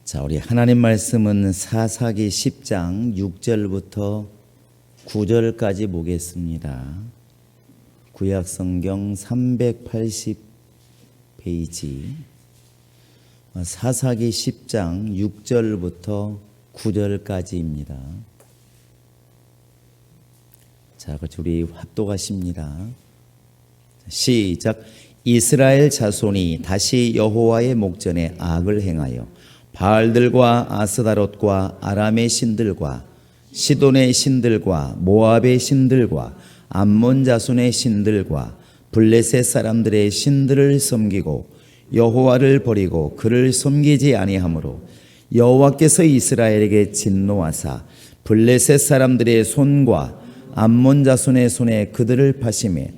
자, 우리 하나님 말씀은 사사기 10장 6절부터 9절까지 보겠습니다. 구약 성경 380페이지 사사기 10장 6절부터 9절까지입니다. 자, 우리 합독하십니다. 시작. 이스라엘 자손이 다시 여호와의 목전에 악을 행하여 바알들과 아스다롯과 아람의 신들과 시돈의 신들과 모압의 신들과 암몬 자손의 신들과 블레셋 사람들의 신들을 섬기고 여호와를 버리고 그를 섬기지 아니하므로 여호와께서 이스라엘에게 진노하사 블레셋 사람들의 손과 암몬 자손의 손에 그들을 파시매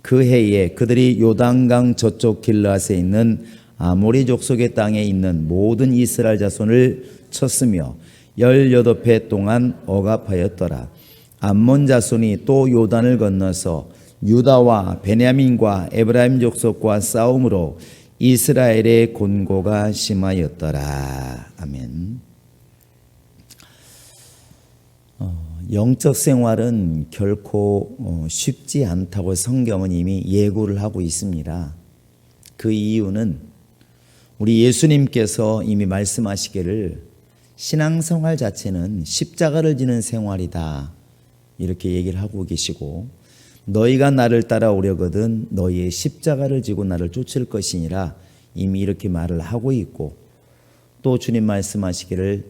그 해에 그들이 요단강 저쪽 길르앗에 있는 아모리 족속의 땅에 있는 모든 이스라엘 자손을 쳤으며 18해 동안 억압하였더라. 암몬 자손이 또 요단을 건너서 유다와 베냐민과 에브라임 족속과 싸움으로 이스라엘의 곤고가 심하였더라. 아멘. 영적 생활은 결코 쉽지 않다고 성경은 이미 예고를 하고 있습니다. 그 이유는 우리 예수님께서 이미 말씀하시기를 신앙생활 자체는 십자가를 지는 생활이다 이렇게 얘기를 하고 계시고, 너희가 나를 따라오려거든 너희의 십자가를 지고 나를 쫓을 것이니라 이미 이렇게 말을 하고 있고, 또 주님 말씀하시기를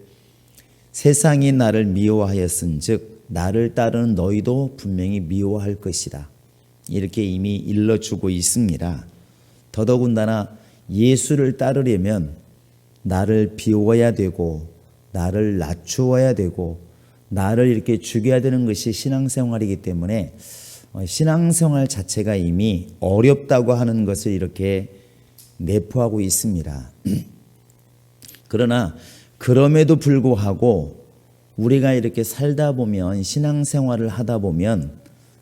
세상이 나를 미워하였은즉 나를 따르는 너희도 분명히 미워할 것이다 이렇게 이미 일러주고 있습니다. 더더군다나 예수를 따르려면 나를 비워야 되고 나를 낮추어야 되고 나를 이렇게 죽여야 되는 것이 신앙생활이기 때문에 신앙생활 자체가 이미 어렵다고 하는 것을 이렇게 내포하고 있습니다. 그러나 그럼에도 불구하고 우리가 이렇게 살다 보면, 신앙생활을 하다 보면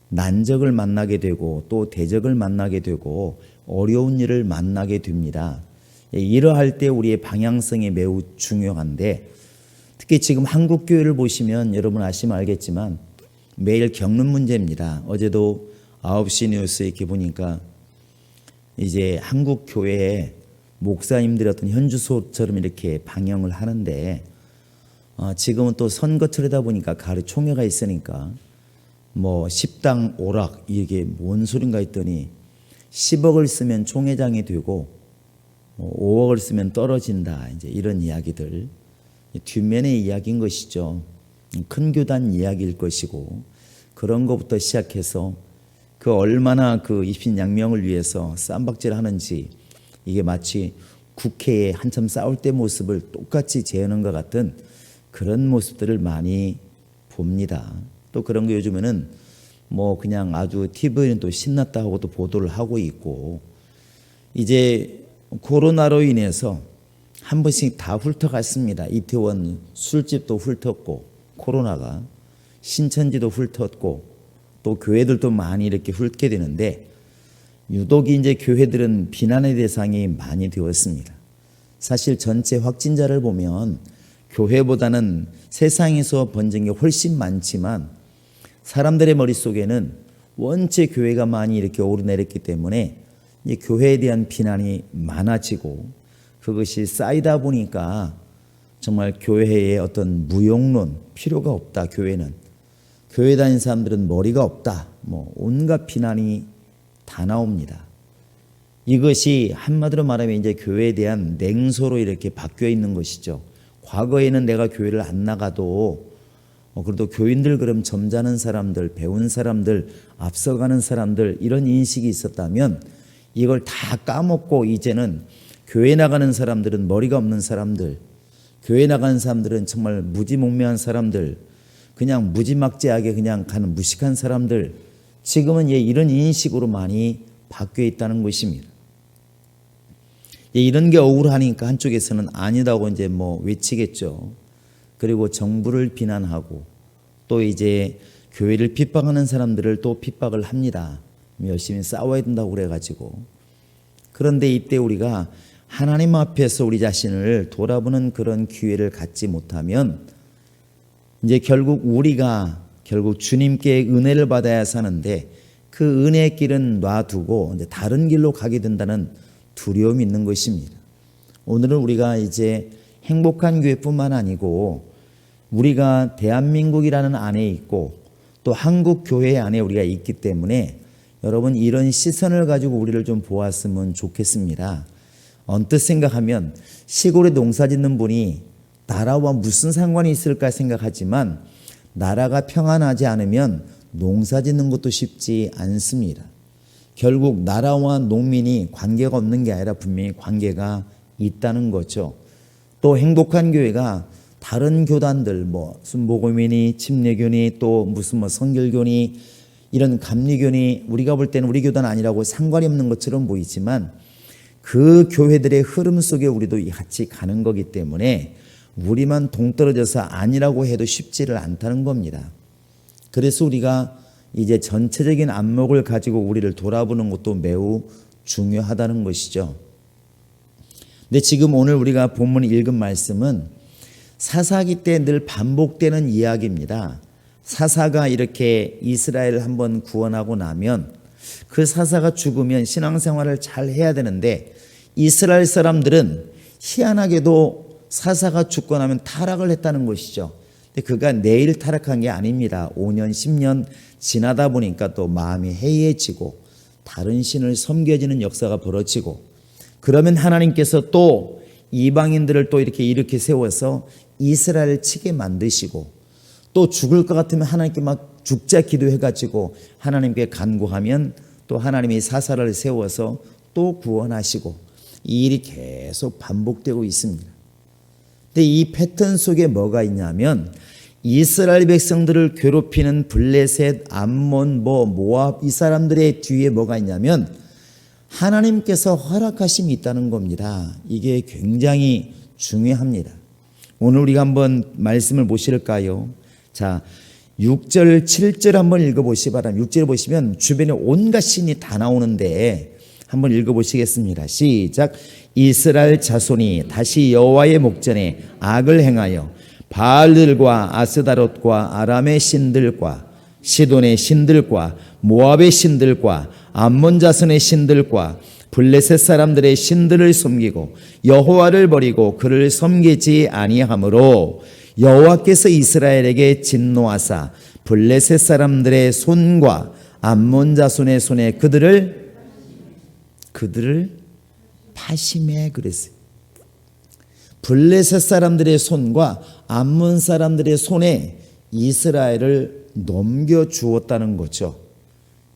난적을 만나게 되고 또 대적을 만나게 되고 어려운 일을 만나게 됩니다. 이러할 때 우리의 방향성이 매우 중요한데, 특히 지금 한국 교회를 보시면 여러분 아시면 알겠지만 매일 겪는 문제입니다. 어제도 9시 뉴스 이렇게 보니까 이제 한국 교회에 목사님들이 어떤 현주소처럼 이렇게 방영을 하는데, 지금은 또 선거철이다 보니까 가로 총회가 있으니까 뭐 10당 오락 이게 뭔 소린가 했더니 10억을 쓰면 총회장이 되고 5억을 쓰면 떨어진다, 이제 이런 이야기들, 뒷면의 이야기인 것이죠. 큰 교단 이야기일 것이고, 그런 것부터 시작해서 그 얼마나 그 입신양명을 위해서 쌈박질하는지, 이게 마치 국회에 한참 싸울 때 모습을 똑같이 재현한 것 같은 그런 모습들을 많이 봅니다. 또 그런 거 요즘에는 뭐 그냥 아주 TV는 또 신났다 하고 또 보도를 하고 있고, 이제 코로나로 인해서 한 번씩 다 훑어갔습니다. 이태원 술집도 훑었고, 코로나가 신천지도 훑었고, 또 교회들도 많이 이렇게 훑게 되는데, 유독 이제 교회들은 비난의 대상이 많이 되었습니다. 사실 전체 확진자를 보면 교회보다는 세상에서 번진 게 훨씬 많지만, 사람들의 머릿속에는 원체 교회가 많이 이렇게 오르내렸기 때문에 이 교회에 대한 비난이 많아지고, 그것이 쌓이다 보니까 정말 교회에 어떤 무용론, 필요가 없다, 교회는 교회 다니는 사람들은 머리가 없다, 뭐 온갖 비난이 다 나옵니다. 이것이 한마디로 말하면 이제 교회에 대한 냉소로 이렇게 바뀌어 있는 것이죠. 과거에는 내가 교회를 안 나가도 그래도 교인들 그럼 점잖은 사람들, 배운 사람들, 앞서가는 사람들, 이런 인식이 있었다면 이걸 다 까먹고 이제는 교회 나가는 사람들은 머리가 없는 사람들, 교회 나가는 사람들은 정말 무지몽매한 사람들, 그냥 무지막지하게 그냥 가는 무식한 사람들, 지금은 이런 인식으로 많이 바뀌어 있다는 것입니다. 이런 게 억울하니까 한쪽에서는 아니다고 이제 뭐 외치겠죠. 그리고 정부를 비난하고 또 이제 교회를 핍박하는 사람들을 또 핍박을 합니다. 열심히 싸워야 된다고 그래가지고. 그런데 이때 우리가 하나님 앞에서 우리 자신을 돌아보는 그런 기회를 갖지 못하면 이제 결국 주님께 은혜를 받아야 사는데 그 은혜의 길은 놔두고 이제 다른 길로 가게 된다는 두려움이 있는 것입니다. 오늘은 우리가 이제 행복한 교회뿐만 아니고 우리가 대한민국이라는 안에 있고 또 한국 교회 안에 우리가 있기 때문에 여러분 이런 시선을 가지고 우리를 좀 보았으면 좋겠습니다. 언뜻 생각하면 시골에 농사 짓는 분이 나라와 무슨 상관이 있을까 생각하지만 나라가 평안하지 않으면 농사 짓는 것도 쉽지 않습니다. 결국 나라와 농민이 관계가 없는 게 아니라 분명히 관계가 있다는 거죠. 또 행복한 교회가 다른 교단들 순복음이니 침례교니 또 무슨 성결교니 이런 감리교니 우리가 볼 때는 우리 교단 아니라고 상관이 없는 것처럼 보이지만 그 교회들의 흐름 속에 우리도 같이 가는 거기 때문에 우리만 동떨어져서 아니라고 해도 쉽지를 않다는 겁니다. 그래서 우리가 이제 전체적인 안목을 가지고 우리를 돌아보는 것도 매우 중요하다는 것이죠. 근데 지금 오늘 우리가 본문에 읽은 말씀은 사사기 때 늘 반복되는 이야기입니다. 사사가 이렇게 이스라엘을 한번 구원하고 나면 그 사사가 죽으면 신앙생활을 잘 해야 되는데 이스라엘 사람들은 희한하게도 사사가 죽고 나면 타락을 했다는 것이죠. 근데 그가 내일 타락한 게 아닙니다. 5년, 10년 지나다 보니까 또 마음이 해이해지고 다른 신을 섬겨지는 역사가 벌어지고 그러면 하나님께서 또 이방인들을 또 이렇게 세워서 이스라엘을 치게 만드시고 또 죽을 것 같으면 하나님께 막 죽자 기도해가지고 하나님께 간구하면 또 하나님이 사사를 세워서 또 구원하시고 이 일이 계속 반복되고 있습니다. 근데 이 패턴 속에 뭐가 있냐면 이스라엘 백성들을 괴롭히는 블레셋, 암몬, 모압 이 사람들의 뒤에 뭐가 있냐면 하나님께서 허락하심이 있다는 겁니다. 이게 굉장히 중요합니다. 오늘 우리가 한번 말씀을 보실까요? 자, 6절, 7절 한번 읽어보시기 바랍니다. 6절 보시면 주변에 온갖 신이 다 나오는데 한번 읽어보시겠습니다. 시작. 이스라엘 자손이 다시 여호와의 목전에 악을 행하여 바알들과 아스다롯과 아람의 신들과 시돈의 신들과 모압의 신들과 암몬 자손의 신들과 블레셋 사람들의 신들을 섬기고 여호와를 버리고 그를 섬기지 아니하므로 여호와께서 이스라엘에게 진노하사 블레셋 사람들의 손과 암몬 자손의 손에 그들을 파심해 그랬어요. 블레셋 사람들의 손과 암몬 사람들의 손에 이스라엘을 넘겨주었다는 거죠.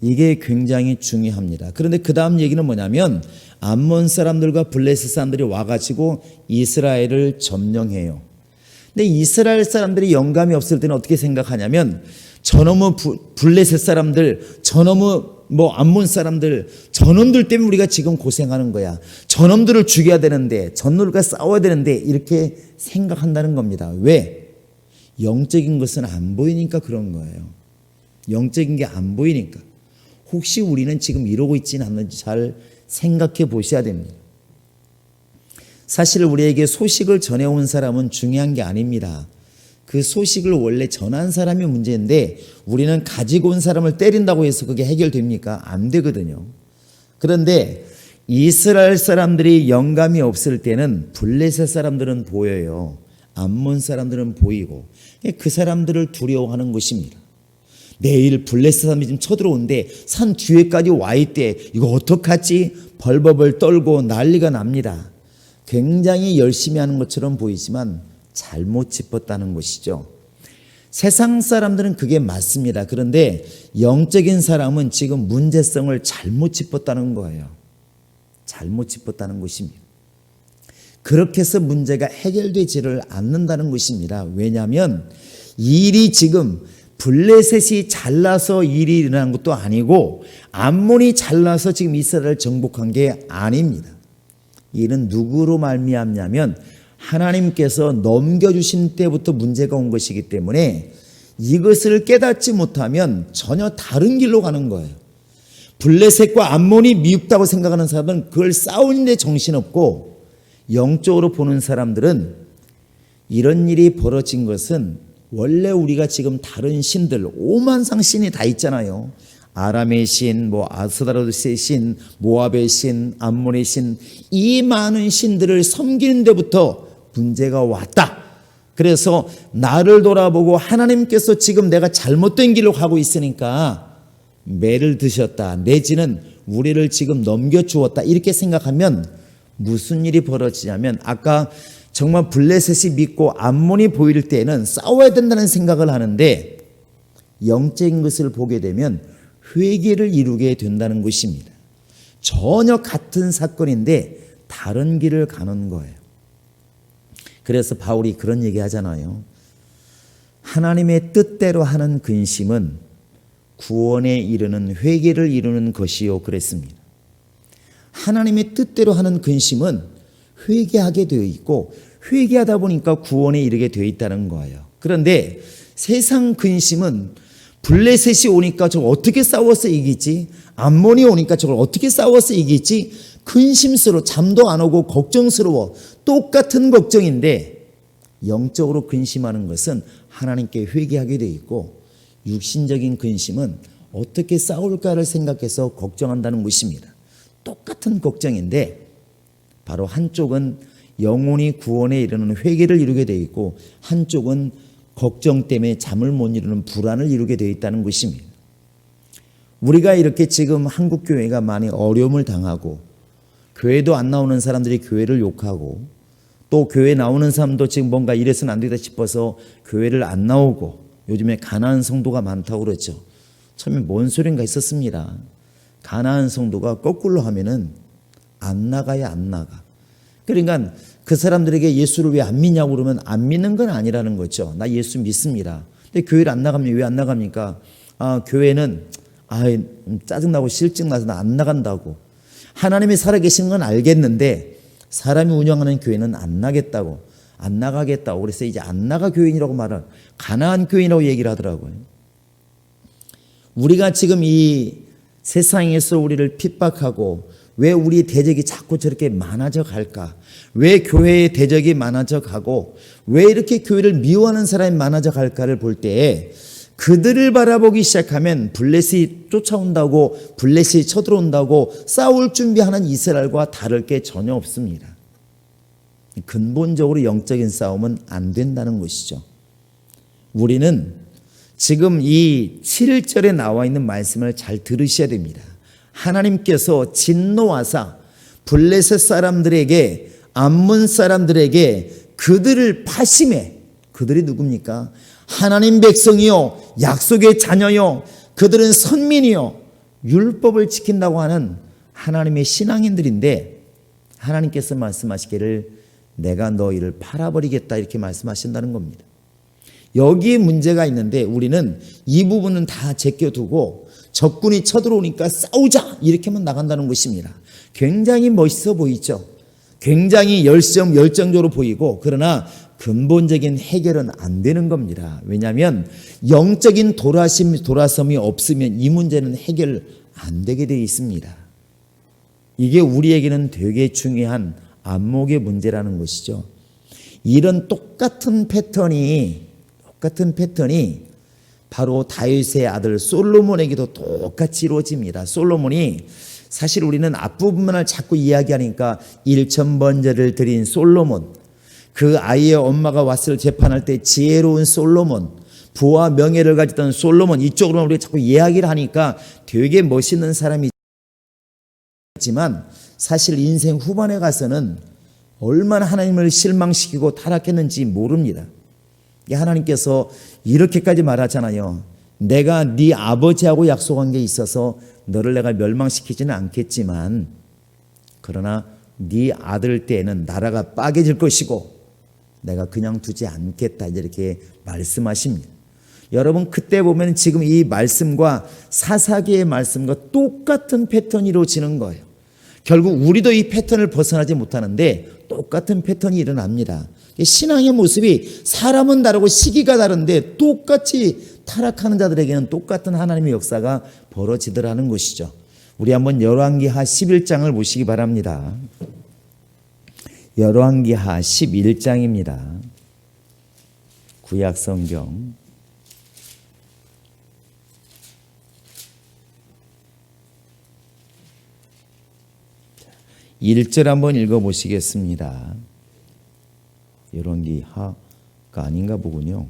이게 굉장히 중요합니다. 그런데 그 다음 얘기는 뭐냐면 암몬 사람들과 블레셋 사람들이 와가지고 이스라엘을 점령해요. 근데 이스라엘 사람들이 영감이 없을 때는 어떻게 생각하냐면 저놈의 블레셋 사람들, 저놈의 암몬 사람들, 저놈들 때문에 우리가 지금 고생하는 거야. 저놈들을 죽여야 되는데, 저놈들과 싸워야 되는데 이렇게 생각한다는 겁니다. 왜? 영적인 것은 안 보이니까 그런 거예요. 영적인 게 안 보이니까. 혹시 우리는 지금 이러고 있지는 않는지 잘 생각해 보셔야 됩니다. 사실 우리에게 소식을 전해온 사람은 중요한 게 아닙니다. 그 소식을 원래 전한 사람이 문제인데 우리는 가지고 온 사람을 때린다고 해서 그게 해결됩니까? 안 되거든요. 그런데 이스라엘 사람들이 영감이 없을 때는 블레셋 사람들은 보여요. 암몬 사람들은 보이고 그 사람들을 두려워하는 것입니다. 내일 블레셋 사람이 지금 쳐들어오는데 산 뒤에까지 와 있대. 이거 어떡하지? 벌벌벌 떨고 난리가 납니다. 굉장히 열심히 하는 것처럼 보이지만 잘못 짚었다는 것이죠. 세상 사람들은 그게 맞습니다. 그런데 영적인 사람은 지금 문제성을 잘못 짚었다는 거예요. 잘못 짚었다는 것입니다. 그렇게 해서 문제가 해결되지를 않는다는 것입니다. 왜냐하면 일이 지금 블레셋이 잘나서 일이 일어난 것도 아니고 암몬이 잘나서 지금 이스라엘을 정복한 게 아닙니다. 이는 누구로 말미암냐면 하나님께서 넘겨주신 때부터 문제가 온 것이기 때문에 이것을 깨닫지 못하면 전혀 다른 길로 가는 거예요. 블레셋과 암몬이 미흡다고 생각하는 사람은 그걸 싸우는데 정신없고 영적으로 보는 사람들은 이런 일이 벌어진 것은 원래 우리가 지금 다른 신들, 오만상 신이 다 있잖아요. 아람의 신, 아스다로스의 신, 모압의 신, 암몬의 신, 이 많은 신들을 섬기는 데부터 문제가 왔다. 그래서 나를 돌아보고 하나님께서 지금 내가 잘못된 길로 가고 있으니까 매를 드셨다. 내지는 우리를 지금 넘겨주었다. 이렇게 생각하면 무슨 일이 벌어지냐면 아까 정말 블레셋이 믿고 암몬이 보일 때에는 싸워야 된다는 생각을 하는데 영적인 것을 보게 되면 회개를 이루게 된다는 것입니다. 전혀 같은 사건인데 다른 길을 가는 거예요. 그래서 바울이 그런 얘기 하잖아요. 하나님의 뜻대로 하는 근심은 구원에 이르는 회개를 이루는 것이요 그랬습니다. 하나님의 뜻대로 하는 근심은 회개하게 되어 있고 회개하다 보니까 구원에 이르게 되어 있다는 거예요. 그런데 세상 근심은 블레셋이 오니까 저걸 어떻게 싸워서 이기지? 암몬이 오니까 저걸 어떻게 싸워서 이기지? 근심스러워, 잠도 안 오고 걱정스러워. 똑같은 걱정인데 영적으로 근심하는 것은 하나님께 회개하게 되어 있고 육신적인 근심은 어떻게 싸울까를 생각해서 걱정한다는 것입니다. 똑같은 걱정인데 바로 한쪽은 영혼이 구원에 이르는 회개를 이루게 되어 있고 한쪽은 걱정 때문에 잠을 못 이루는 불안을 이루게 되어 있다는 것입니다. 우리가 이렇게 지금 한국 교회가 많이 어려움을 당하고 교회도 안 나오는 사람들이 교회를 욕하고 또 교회 나오는 사람도 지금 뭔가 이래서는 안 되겠다 싶어서 교회를 안 나오고 요즘에 가난한 성도가 많다고 그러죠. 처음에 뭔 소린가 했었습니다. 가난한 성도가 거꾸로 하면은 안 나가야 안 나가. 그러니까 그 사람들에게 예수를 왜 안 믿냐고 그러면 안 믿는 건 아니라는 거죠. 나 예수 믿습니다. 근데 교회를 안 나가면 왜 안 나갑니까? 교회는 짜증나고 실증나서 나 안 나간다고. 하나님이 살아계신 건 알겠는데 사람이 운영하는 교회는 안 나겠다고. 안 나가겠다고. 그래서 이제 안 나가 교인이라고 말을 가난한 교인이라고 얘기를 하더라고요. 우리가 지금 이 세상에서 우리를 핍박하고 왜 우리 대적이 자꾸 저렇게 많아져 갈까? 왜 교회의 대적이 많아져 가고 왜 이렇게 교회를 미워하는 사람이 많아져 갈까를 볼 때에 그들을 바라보기 시작하면 블레셋이 쫓아온다고 블레셋이 쳐들어온다고 싸울 준비하는 이스라엘과 다를 게 전혀 없습니다. 근본적으로 영적인 싸움은 안 된다는 것이죠. 우리는 지금 이 7절에 나와 있는 말씀을 잘 들으셔야 됩니다. 하나님께서 진노하사 블레셋 사람들에게 암몬 사람들에게 그들을 파심해. 그들이 누굽니까? 하나님 백성이요 약속의 자녀요 그들은 선민이요 율법을 지킨다고 하는 하나님의 신앙인들인데 하나님께서 말씀하시기를 내가 너희를 팔아버리겠다 이렇게 말씀하신다는 겁니다. 여기에 문제가 있는데 우리는 이 부분은 다 제껴두고 적군이 쳐들어오니까 싸우자 이렇게만 나간다는 것입니다. 굉장히 멋있어 보이죠. 굉장히 열정적으로 보이고 그러나 근본적인 해결은 안 되는 겁니다. 왜냐하면 영적인 돌아섬이 없으면 이 문제는 해결 안 되게 되어 있습니다. 이게 우리에게는 되게 중요한 안목의 문제라는 것이죠. 이런 똑같은 패턴이 바로 다윗의 아들 솔로몬에게도 똑같이 이루어집니다. 솔로몬이 사실 우리는 앞부분만을 자꾸 이야기하니까 1000번제를 드린 솔로몬, 그 아이의 엄마가 왔을 재판할 때 지혜로운 솔로몬, 부와 명예를 가졌던 솔로몬, 이쪽으로만 우리가 자꾸 이야기를 하니까 되게 멋있는 사람이지만 사실 인생 후반에 가서는 얼마나 하나님을 실망시키고 타락했는지 모릅니다. 하나님께서 이렇게까지 말하잖아요. 내가 네 아버지하고 약속한 게 있어서 너를 내가 멸망시키지는 않겠지만 그러나 네 아들 때에는 나라가 빠개질 것이고 내가 그냥 두지 않겠다 이렇게 말씀하십니다. 여러분 그때 보면 지금 이 말씀과 사사기의 말씀과 똑같은 패턴이 이루어지는 거예요. 결국 우리도 이 패턴을 벗어나지 못하는데 똑같은 패턴이 일어납니다. 신앙의 모습이 사람은 다르고 시기가 다른데 똑같이 타락하는 자들에게는 똑같은 하나님의 역사가 벌어지더라는 것이죠. 우리 한번 열왕기하 11장을 보시기 바랍니다. 열왕기하 11장입니다. 구약 성경 1절 한번 읽어보시겠습니다. 열왕기하가 아닌가 보군요.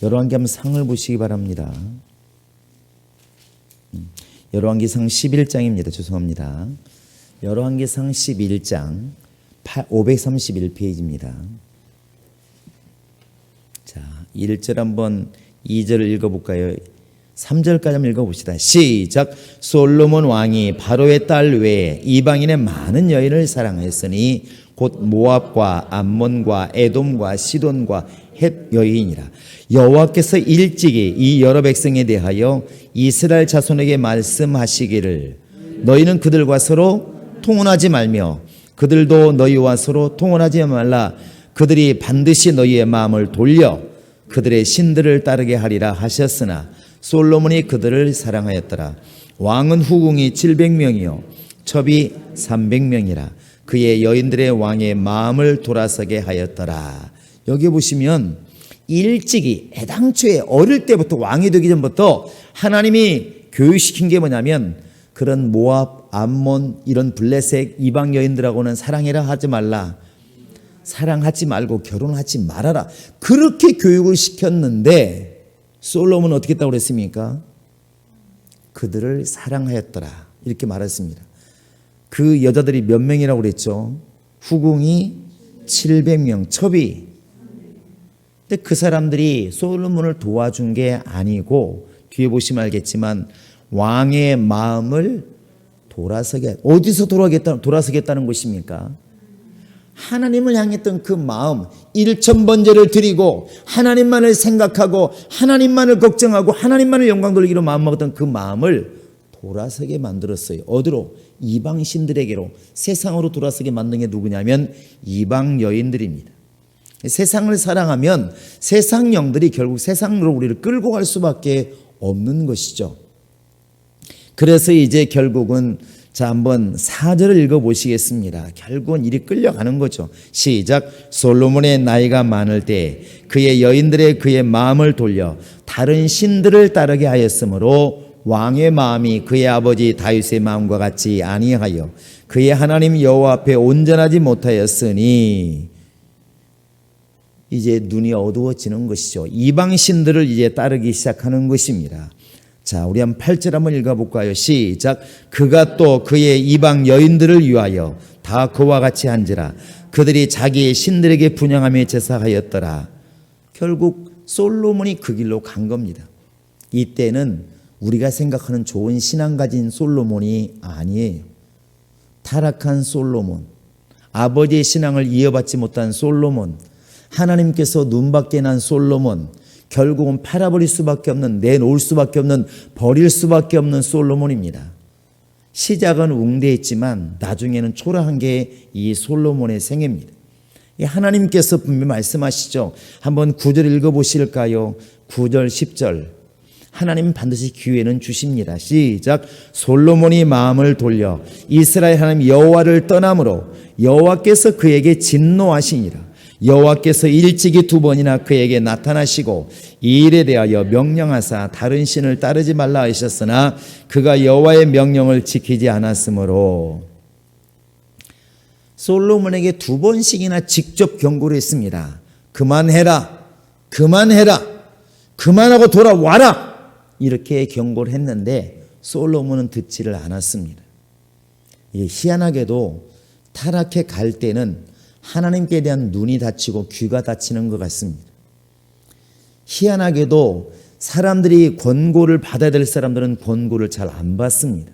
열왕기 한번 상을 보시기 바랍니다. 열왕기상 11장입니다. 죄송합니다. 열왕기상 11장 531페이지입니다. 자, 1절 한번 2절을 읽어볼까요? 3절까지 한번 읽어봅시다. 시작. 솔로몬 왕이 바로의 딸 외에 이방인의 많은 여인을 사랑하였으니 곧 모압과 암몬과 에돔과 시돈과 헷 여인이라. 여호와께서 일찍이 이 여러 백성에 대하여 이스라엘 자손에게 말씀하시기를 너희는 그들과 서로 통혼하지 말며 그들도 너희와 서로 통혼하지 말라. 그들이 반드시 너희의 마음을 돌려 그들의 신들을 따르게 하리라 하셨으나 솔로몬이 그들을 사랑하였더라. 왕은 후궁이 700명이요 첩이 300명이라. 그의 여인들의 왕의 마음을 돌아서게 하였더라. 여기 보시면 일찍이 애당초에 어릴 때부터 왕이 되기 전부터 하나님이 교육시킨 게 뭐냐면 그런 모압, 암몬 이런 블레셋 이방 여인들하고는 사랑해라 하지 말라. 사랑하지 말고 결혼하지 말아라. 그렇게 교육을 시켰는데 솔로몬은 어떻게 했다고 그랬습니까? 그들을 사랑하였더라 이렇게 말했습니다. 그 여자들이 몇 명이라고 그랬죠? 후궁이 700명, 첩이. 근데 그 사람들이 솔로몬을 도와준 게 아니고 뒤에 보시면 알겠지만 왕의 마음을 돌아서게, 어디서 돌아서겠다는 것입니까? 하나님을 향했던 그 마음, 일천번제를 드리고 하나님만을 생각하고 하나님만을 걱정하고 하나님만을 영광 돌리기로 마음먹었던 그 마음을 돌아서게 만들었어요. 어디로? 이방 신들에게로, 세상으로 돌아서게 만든 게 누구냐면 이방 여인들입니다. 세상을 사랑하면 세상 영들이 결국 세상으로 우리를 끌고 갈 수밖에 없는 것이죠. 그래서 이제 결국은 자, 한번 4절을 읽어보시겠습니다. 결국은 일이 끌려가는 거죠. 시작. 솔로몬의 나이가 많을 때 그의 여인들의 그의 마음을 돌려 다른 신들을 따르게 하였으므로 왕의 마음이 그의 아버지 다윗의 마음과 같이 아니하여 그의 하나님 여호와 앞에 온전하지 못하였으니 이제 눈이 어두워지는 것이죠. 이방 신들을 이제 따르기 시작하는 것입니다. 자, 우리 한 8절 한번 읽어볼까요? 시작. 그가 또 그의 이방 여인들을 위하여 다 그와 같이 한지라. 그들이 자기의 신들에게 분향하며 제사하였더라. 결국 솔로몬이 그 길로 간 겁니다. 이때는 우리가 생각하는 좋은 신앙 가진 솔로몬이 아니에요. 타락한 솔로몬, 아버지의 신앙을 이어받지 못한 솔로몬, 하나님께서 눈밖에 난 솔로몬, 결국은 팔아버릴 수밖에 없는, 내놓을 수밖에 없는, 버릴 수밖에 없는 솔로몬입니다. 시작은 웅대했지만 나중에는 초라한 게 이 솔로몬의 생애입니다. 하나님께서 분명히 말씀하시죠. 한번 9절 읽어보실까요? 9절 10절. 하나님 반드시 기회는 주십니다. 시작. 솔로몬이 마음을 돌려 이스라엘 하나님 여호와를 떠남으로 여호와께서 그에게 진노하시니라. 여호와께서 일찍이 2번이나 그에게 나타나시고 이 일에 대하여 명령하사 다른 신을 따르지 말라 하셨으나 그가 여호와의 명령을 지키지 않았으므로. 솔로몬에게 2번씩이나 직접 경고를 했습니다. 그만해라, 그만해라, 그만하고 돌아와라, 이렇게 경고를 했는데 솔로몬은 듣지를 않았습니다. 희한하게도 타락해 갈 때는 하나님께 대한 눈이 닫히고 귀가 닫히는 것 같습니다. 희한하게도 사람들이 권고를 받아야 될 사람들은 권고를 잘 안 받습니다.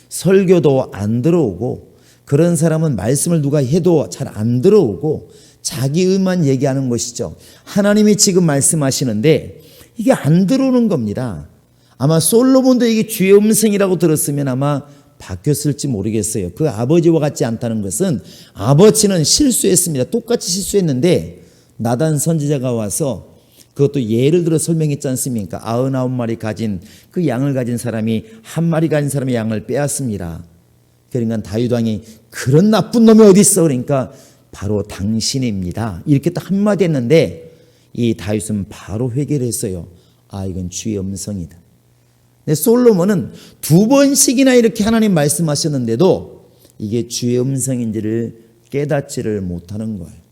설교도 안 들어오고, 그런 사람은 말씀을 누가 해도 잘 안 들어오고 자기 의만 얘기하는 것이죠. 하나님이 지금 말씀하시는데 이게 안 들어오는 겁니다. 아마 솔로몬도 이게 주의 음성이라고 들었으면 아마 바뀌었을지 모르겠어요. 그 아버지와 같지 않다는 것은 아버지는 실수했습니다. 똑같이 실수했는데 나단 선지자가 와서 그것도 예를 들어 설명했지 않습니까? 99마리 가진 그 양을 가진 사람이 1마리 가진 사람의 양을 빼앗습니다. 그러니까 다윗 왕이 그런 나쁜 놈이 어디 있어? 그러니까 바로 당신입니다. 이렇게 딱 한마디 했는데 이 다윗은 바로 회개를 했어요. 아, 이건 주의 음성이다. 근데 솔로몬은 2번씩이나 이렇게 하나님 말씀하셨는데도 이게 주의 음성인지를 깨닫지를 못하는 거예요.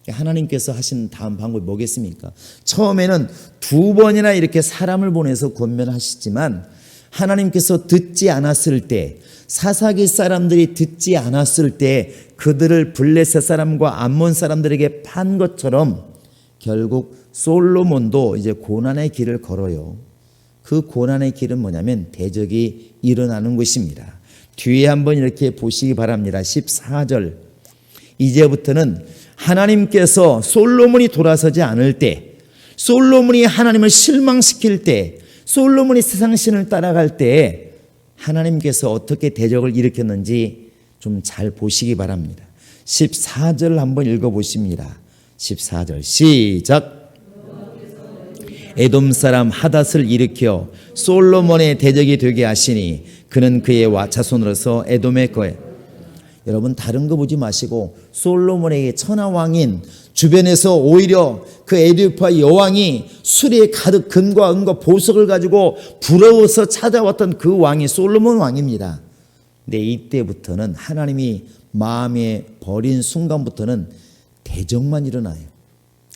하나님께서 하신 다음 방법이 뭐겠습니까? 처음에는 2번이나 이렇게 사람을 보내서 권면하시지만 하나님께서 듣지 않았을 때, 사사기 사람들이 듣지 않았을 때 그들을 블레셋 사람과 암몬 사람들에게 판 것처럼 결국 솔로몬도 이제 고난의 길을 걸어요. 그 고난의 길은 뭐냐면 대적이 일어나는 것입니다. 뒤에 한번 이렇게 보시기 바랍니다. 14절. 이제부터는 하나님께서 솔로몬이 돌아서지 않을 때, 솔로몬이 하나님을 실망시킬 때, 솔로몬이 세상신을 따라갈 때 하나님께서 어떻게 대적을 일으켰는지 좀 잘 보시기 바랍니다. 14절을 한번 읽어보십니다. 14절 시작. 에돔 사람 하닷을 일으켜 솔로몬의 대적이 되게 하시니 그는 그의 자손으로서 에돔의 거에. 여러분 다른 거 보지 마시고 솔로몬에게 천하왕인, 주변에서 오히려 그 에디오피아 여왕이 수레에 가득 금과 은과 보석을 가지고 부러워서 찾아왔던 그 왕이 솔로몬 왕입니다. 근데 이때부터는 하나님이 마음에 버린 순간부터는 대적만 일어나요.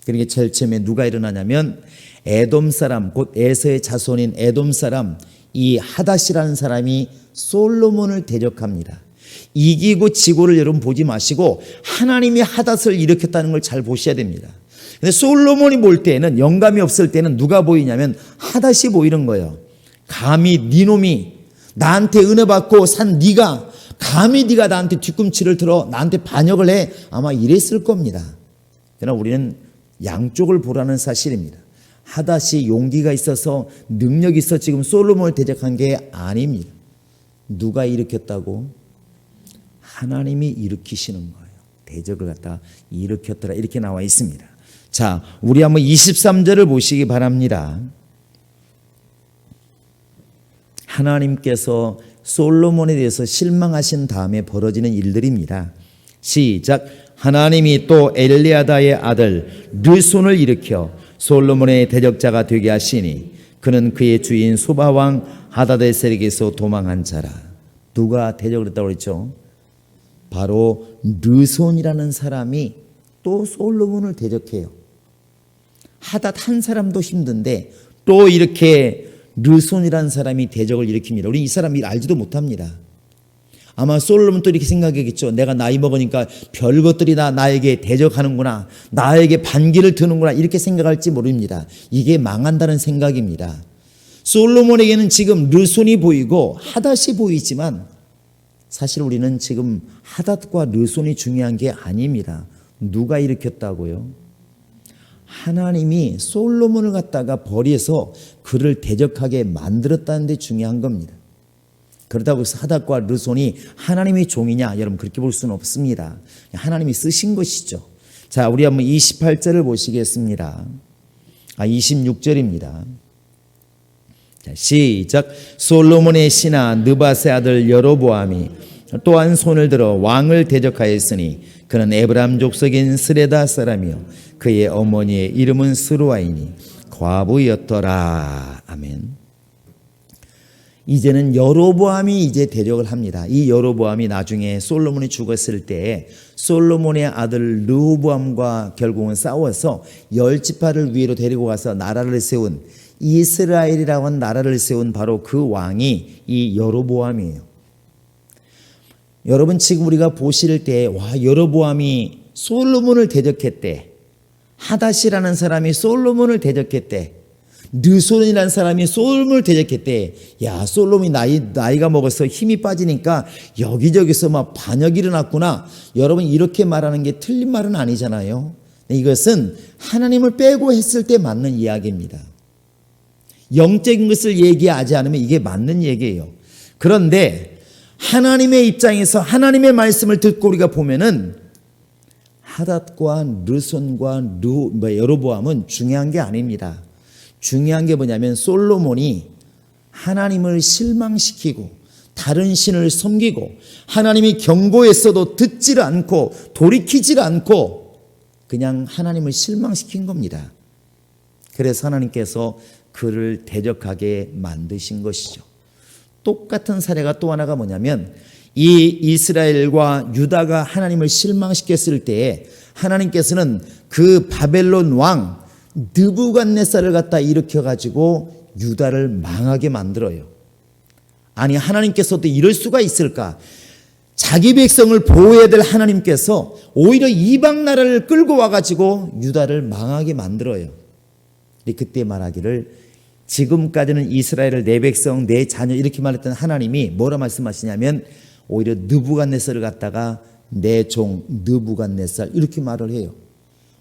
그러니까 제일 처음에 누가 일어나냐면 에돔 사람, 곧 에서의 자손인 에돔 사람 이 하닷이라는 사람이 솔로몬을 대적합니다. 이기고 지고를 여러분 보지 마시고 하나님이 하닷을 일으켰다는 걸 잘 보셔야 됩니다. 근데 솔로몬이 볼 때는, 영감이 없을 때는 누가 보이냐면 하닷이 보이는 거예요. 감히 네 놈이 나한테 은혜 받고 산 네가 감히 네가 나한테 뒤꿈치를 들어 나한테 반역을 해, 아마 이랬을 겁니다. 그러나 우리는 양쪽을 보라는 사실입니다. 하닷이 용기가 있어서 능력이 있어 지금 솔로몬을 대적한 게 아닙니다. 누가 일으켰다고? 하나님이 일으키시는 거예요. 대적을 갖다 일으켰더라 이렇게 나와 있습니다. 자, 우리 한번 23절을 보시기 바랍니다. 하나님께서 솔로몬에 대해서 실망하신 다음에 벌어지는 일들입니다. 시작. 하나님이 또 엘리아다의 아들 르손을 일으켜 솔로몬의 대적자가 되게 하시니 그는 그의 주인 소바왕 하다데셀에게서 도망한 자라. 누가 대적을 했다고 그랬죠? 바로 르손이라는 사람이 또 솔로몬을 대적해요. 하닷 한 사람도 힘든데 또 이렇게 르손이라는 사람이 대적을 일으킵니다. 우리 이 사람 일 알지도 못합니다. 아마 솔로몬도 이렇게 생각하겠죠. 내가 나이 먹으니까 별것들이 다 나에게 대적하는구나, 나에게 반기를 드는구나 이렇게 생각할지 모릅니다. 이게 망한다는 생각입니다. 솔로몬에게는 지금 르손이 보이고 하닷이 보이지만 사실 우리는 지금 하닷과 르손이 중요한 게 아닙니다. 누가 일으켰다고요? 하나님이 솔로몬을 갖다가 버려서 그를 대적하게 만들었다는 데 중요한 겁니다. 그렇다고 해서 하닷과 르손이 하나님의 종이냐? 여러분 그렇게 볼 수는 없습니다. 하나님이 쓰신 것이죠. 자, 우리 한번 28절을 보시겠습니다. 26절입니다. 자, 시작. 솔로몬의 신하 느밧의 아들 여로보암이 또한 손을 들어 왕을 대적하였으니 그는 에브라임 족속인 스레다 사람이요 그의 어머니의 이름은 스루아이니 과부였더라. 아멘. 이제는 여로보암이 이제 대적을 합니다. 이 여로보암이 나중에 솔로몬이 죽었을 때 솔로몬의 아들 르호보암과 결국은 싸워서 10지파를 위로 데리고 가서 나라를 세운 이스라엘이라고 하는 나라를 세운 바로 그 왕이 이 여로보암이에요. 여러분 지금 우리가 보실 때 와, 여로보암이 솔로몬을 대적했대. 하닷이라는 사람이 솔로몬을 대적했대. 르손이라는 사람이 솔로몬을 대적했대. 야, 솔로몬이 나이가 먹어서 힘이 빠지니까 여기저기서 막 반역이 일어났구나. 여러분 이렇게 말하는 게 틀린 말은 아니잖아요. 이것은 하나님을 빼고 했을 때 맞는 이야기입니다. 영적인 것을 얘기하지 않으면 이게 맞는 얘기예요. 그런데 하나님의 입장에서 하나님의 말씀을 듣고 우리가 보면은 하닷과 르손과 여로보암은 중요한 게 아닙니다. 중요한 게 뭐냐면 솔로몬이 하나님을 실망시키고 다른 신을 섬기고 하나님이 경고했어도 듣지를 않고 돌이키지를 않고 그냥 하나님을 실망시킨 겁니다. 그래서 하나님께서 그를 대적하게 만드신 것이죠. 똑같은 사례가 또 하나가 뭐냐면 이 이스라엘과 유다가 하나님을 실망시켰을 때에 하나님께서는 그 바벨론 왕 느부갓네살을 갖다 일으켜가지고 유다를 망하게 만들어요. 아니 하나님께서도 이럴 수가 있을까? 자기 백성을 보호해야 될 하나님께서 오히려 이방 나라를 끌고 와가지고 유다를 망하게 만들어요. 그때 말하기를 지금까지는 이스라엘을 내 백성 내 자녀 이렇게 말했던 하나님이 뭐라 말씀하시냐면 오히려 느부갓네살을 갖다가 내 종 느부갓네살 이렇게 말을 해요.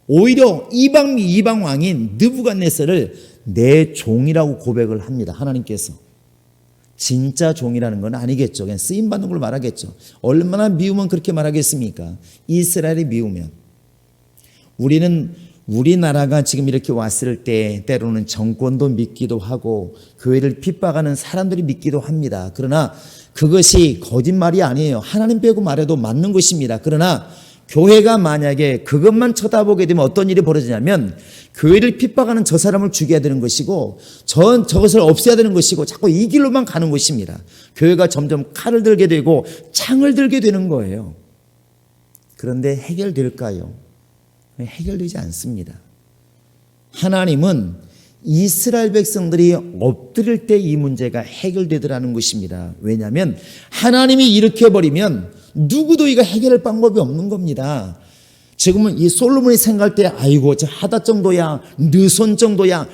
오히려 이방 왕인 느부갓네살을 내 종이라고 고백을 합니다. 하나님께서. 진짜 종이라는 건 아니겠죠. 그냥 쓰임받는 걸 말하겠죠. 얼마나 미우면 그렇게 말하겠습니까? 이스라엘이 미우면. 우리나라가 지금 이렇게 왔을 때 때로는 정권도 믿기도 하고 교회를 핍박하는 사람들이 믿기도 합니다. 그러나 그것이 거짓말이 아니에요. 하나님 빼고 말해도 맞는 것입니다. 그러나 교회가 만약에 그것만 쳐다보게 되면 어떤 일이 벌어지냐면 교회를 핍박하는 저 사람을 죽여야 되는 것이고 저것을 없애야 되는 것이고 자꾸 이 길로만 가는 것입니다. 교회가 점점 칼을 들게 되고 창을 들게 되는 거예요. 그런데 해결될까요? 해결되지 않습니다. 하나님은 이스라엘 백성들이 엎드릴 때 이 문제가 해결되더라는 것입니다. 왜냐하면 하나님이 일으켜버리면 누구도 이거 해결할 방법이 없는 겁니다. 지금은 이 솔로몬이 생각할 때 아이고 저 하닷 정도야, 느손 정도야,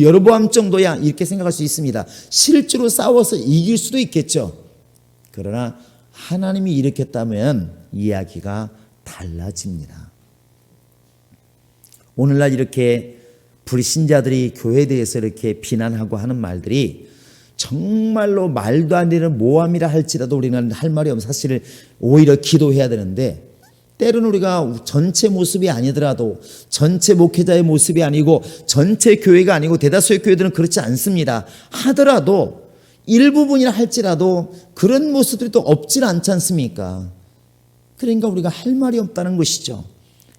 여로보암 정도야 이렇게 생각할 수 있습니다. 실제로 싸워서 이길 수도 있겠죠. 그러나 하나님이 일으켰다면 이야기가 달라집니다. 오늘날 이렇게 불신자들이 교회에 대해서 이렇게 비난하고 하는 말들이 정말로 말도 안 되는 모함이라 할지라도 우리는 할 말이 없어서 사실 오히려 기도해야 되는데 때로는 우리가 전체 모습이 아니더라도 전체 목회자의 모습이 아니고 전체 교회가 아니고 대다수의 교회들은 그렇지 않습니다. 하더라도 일부분이라 할지라도 그런 모습들이 또 없질 않지 않습니까? 그러니까 우리가 할 말이 없다는 것이죠.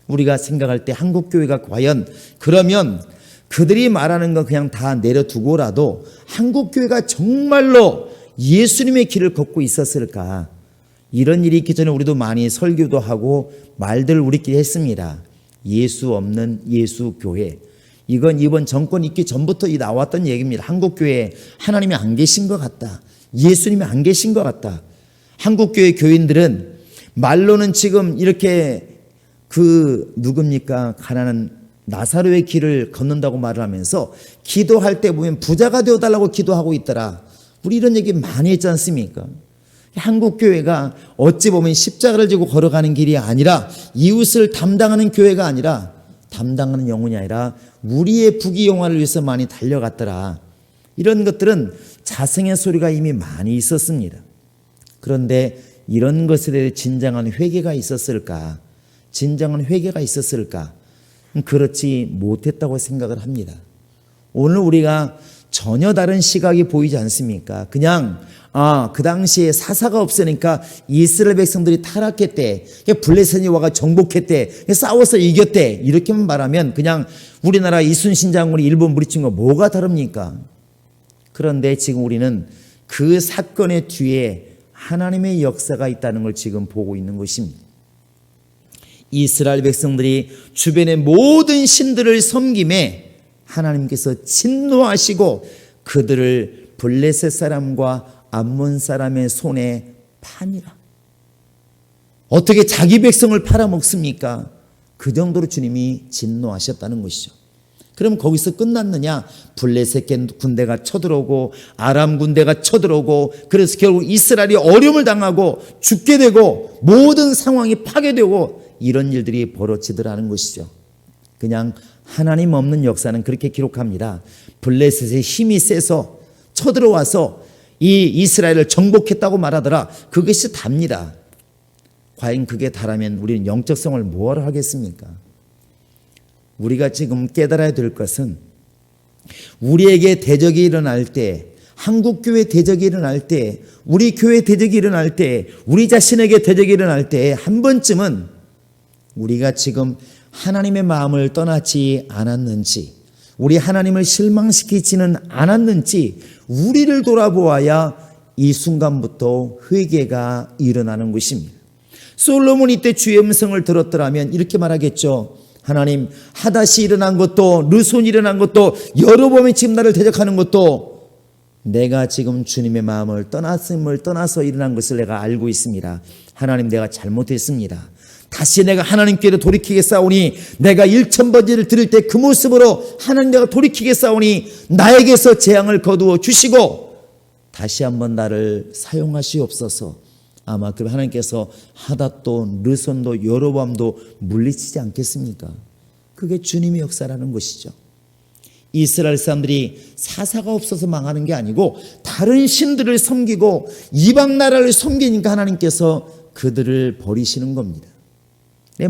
우리가 생각할 때 한국교회가 과연 그러면 그들이 말하는 거 그냥 다 내려두고라도 한국교회가 정말로 예수님의 길을 걷고 있었을까? 이런 일이 있기 전에 우리도 많이 설교도 하고 말들 우리끼리 했습니다. 예수 없는 예수교회. 이건 이번 정권 있기 전부터 나왔던 얘기입니다. 한국교회에 하나님이 안 계신 것 같다. 예수님이 안 계신 것 같다. 한국교회 교인들은 말로는 지금 이렇게 누굽니까? 가난한 나사로의 길을 걷는다고 말을 하면서 기도할 때 보면 부자가 되어달라고 기도하고 있더라. 우리 이런 얘기 많이 했지 않습니까? 한국교회가 어찌 보면 십자가를 지고 걸어가는 길이 아니라 이웃을 담당하는 교회가 아니라 담당하는 영혼이 아니라 우리의 부귀영화를 위해서 많이 달려갔더라. 이런 것들은 자성의 소리가 이미 많이 있었습니다. 그런데 이런 것에 대해 진정한 회개가 있었을까? 진정한 회개가 있었을까? 그렇지 못했다고 생각을 합니다. 오늘 우리가 전혀 다른 시각이 보이지 않습니까? 그냥 그 당시에 사사가 없으니까 이스라엘 백성들이 타락했대. 블레셋이 와가 정복했대. 싸워서 이겼대. 이렇게만 말하면 그냥 우리나라 이순신 장군이 일본 물리친 거 뭐가 다릅니까? 그런데 지금 우리는 그 사건의 뒤에 하나님의 역사가 있다는 걸 지금 보고 있는 것입니다. 이스라엘 백성들이 주변의 모든 신들을 섬김에 하나님께서 진노하시고 그들을 블레셋 사람과 암몬 사람의 손에 파니라. 어떻게 자기 백성을 팔아먹습니까? 그 정도로 주님이 진노하셨다는 것이죠. 그럼 거기서 끝났느냐? 블레셋 군대가 쳐들어오고 아람 군대가 쳐들어오고 그래서 결국 이스라엘이 어려움을 당하고 죽게 되고 모든 상황이 파괴되고 이런 일들이 벌어지더라는 것이죠. 그냥 하나님 없는 역사는 그렇게 기록합니다. 블레셋의 힘이 세서 쳐들어와서 이 이스라엘을 정복했다고 말하더라. 그것이 답니다. 과연 그게 다라면 우리는 영적 생활을 뭐하러 하겠습니까? 우리가 지금 깨달아야 될 것은 우리에게 대적이 일어날 때 한국교회 대적이 일어날 때, 우리 교회 대적이 일어날 때, 우리 자신에게 대적이 일어날 때 한 번쯤은 우리가 지금 하나님의 마음을 떠나지 않았는지, 우리 하나님을 실망시키지는 않았는지 우리를 돌아보아야 이 순간부터 회개가 일어나는 것입니다. 솔로몬이 이때 주의 음성을 들었더라면 이렇게 말하겠죠. 하나님, 하닷이 일어난 것도, 르손이 일어난 것도, 여로보암이 지금 나를 대적하는 것도 내가 지금 주님의 마음을 떠나서 일어난 것을 내가 알고 있습니다. 하나님, 내가 잘못했습니다. 다시 내가 하나님께로 돌이키겠사오니, 내가 1000번째를 드릴 때 그 모습으로 하나님 내가 돌이키겠사오니 나에게서 재앙을 거두어 주시고 다시 한번 나를 사용하시옵소서. 아마 그럼 하나님께서 하닷도 르손도 여로보암도 물리치지 않겠습니까? 그게 주님의 역사라는 것이죠. 이스라엘 사람들이 사사가 없어서 망하는 게 아니고 다른 신들을 섬기고 이방 나라를 섬기니까 하나님께서 그들을 버리시는 겁니다.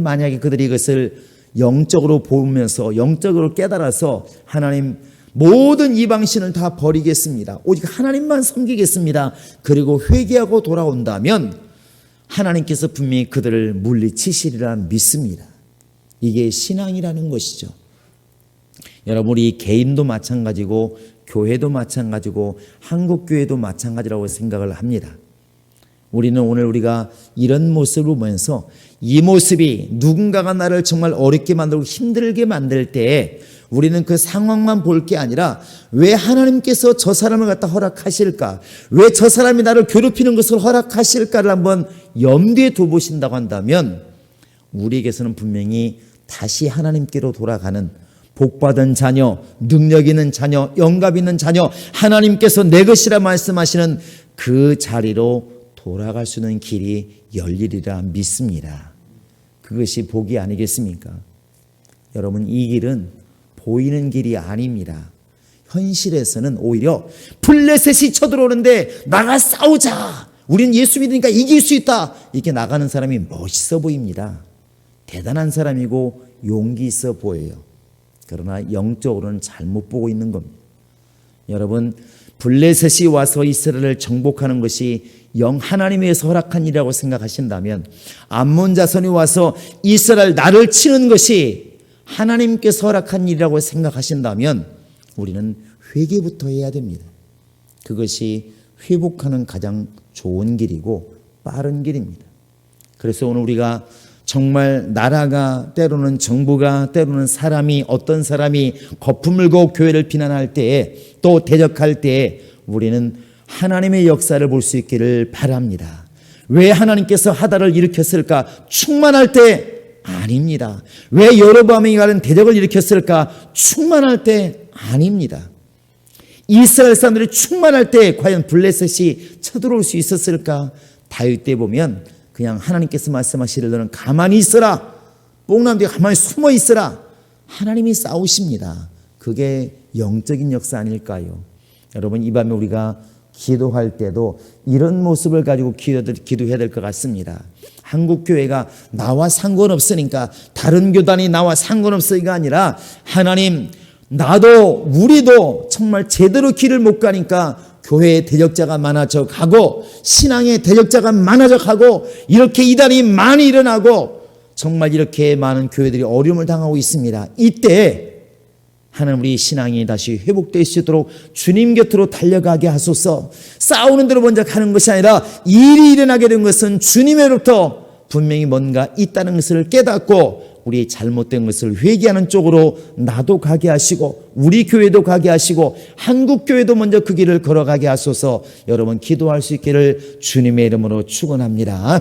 만약에 그들이 이것을 영적으로 보면서 영적으로 깨달아서 하나님, 모든 이방신을 다 버리겠습니다, 오직 하나님만 섬기겠습니다, 그리고 회개하고 돌아온다면 하나님께서 분명히 그들을 물리치시리라 믿습니다. 이게 신앙이라는 것이죠. 여러분, 우리 개인도 마찬가지고 교회도 마찬가지고 한국교회도 마찬가지라고 생각을 합니다. 우리는 오늘 우리가 이런 모습을 보면서 이 모습이 누군가가 나를 정말 어렵게 만들고 힘들게 만들 때 우리는 그 상황만 볼 게 아니라 왜 하나님께서 저 사람을 갖다 허락하실까? 왜 저 사람이 나를 괴롭히는 것을 허락하실까를 한번 염두에 두보신다고 한다면 우리에게서는 분명히 다시 하나님께로 돌아가는 복받은 자녀, 능력 있는 자녀, 영감 있는 자녀, 하나님께서 내 것이라 말씀하시는 그 자리로 돌아갈 수 있는 길이 열리리라 믿습니다. 그것이 복이 아니겠습니까? 여러분, 이 길은 보이는 길이 아닙니다. 현실에서는 오히려 블레셋이 쳐들어오는데 나가 싸우자, 우리는 예수 믿으니까 이길 수 있다, 이렇게 나가는 사람이 멋있어 보입니다. 대단한 사람이고 용기 있어 보여요. 그러나 영적으로는 잘못 보고 있는 겁니다. 여러분, 블레셋이 와서 이스라엘을 정복하는 것이 영 하나님에서 허락한 일이라고 생각하신다면, 암몬 자손이 와서 이스라엘 나를 치는 것이 하나님께서 허락한 일이라고 생각하신다면 우리는 회개부터 해야 됩니다. 그것이 회복하는 가장 좋은 길이고 빠른 길입니다. 그래서 오늘 우리가 정말 나라가, 때로는 정부가, 때로는 사람이, 어떤 사람이 거품을 고 교회를 비난할 때에, 또 대적할 때에 우리는 하나님의 역사를 볼 수 있기를 바랍니다. 왜 하나님께서 하닷을 일으켰을까? 충만할 때 아닙니다. 왜 여로보암이 가는 대적을 일으켰을까? 충만할 때 아닙니다. 이스라엘 사람들이 충만할 때 과연 블레셋이 쳐들어올 수 있었을까? 다윗 때 보면 그냥 하나님께서 말씀하시기를 너는 가만히 있어라, 뽕나무 뒤에 가만히 숨어 있어라, 하나님이 싸우십니다. 그게 영적인 역사 아닐까요? 여러분, 이 밤에 우리가 기도할 때도 이런 모습을 가지고 기도해야 될 것 같습니다. 한국교회가 나와 상관없으니까, 다른 교단이 나와 상관없으니까 아니라, 하나님, 나도 우리도 정말 제대로 길을 못 가니까 교회의 대적자가 많아져 가고 신앙의 대적자가 많아져 가고 이렇게 이단이 많이 일어나고 정말 이렇게 많은 교회들이 어려움을 당하고 있습니다. 이때 하나님, 우리 신앙이 다시 회복될 수 있도록 주님 곁으로 달려가게 하소서. 싸우는 대로 먼저 가는 것이 아니라 일이 일어나게 된 것은 주님으로부터 분명히 뭔가 있다는 것을 깨닫고 우리 잘못된 것을 회개하는 쪽으로 나도 가게 하시고 우리 교회도 가게 하시고 한국 교회도 먼저 그 길을 걸어가게 하소서. 여러분, 기도할 수 있기를 주님의 이름으로 축원합니다.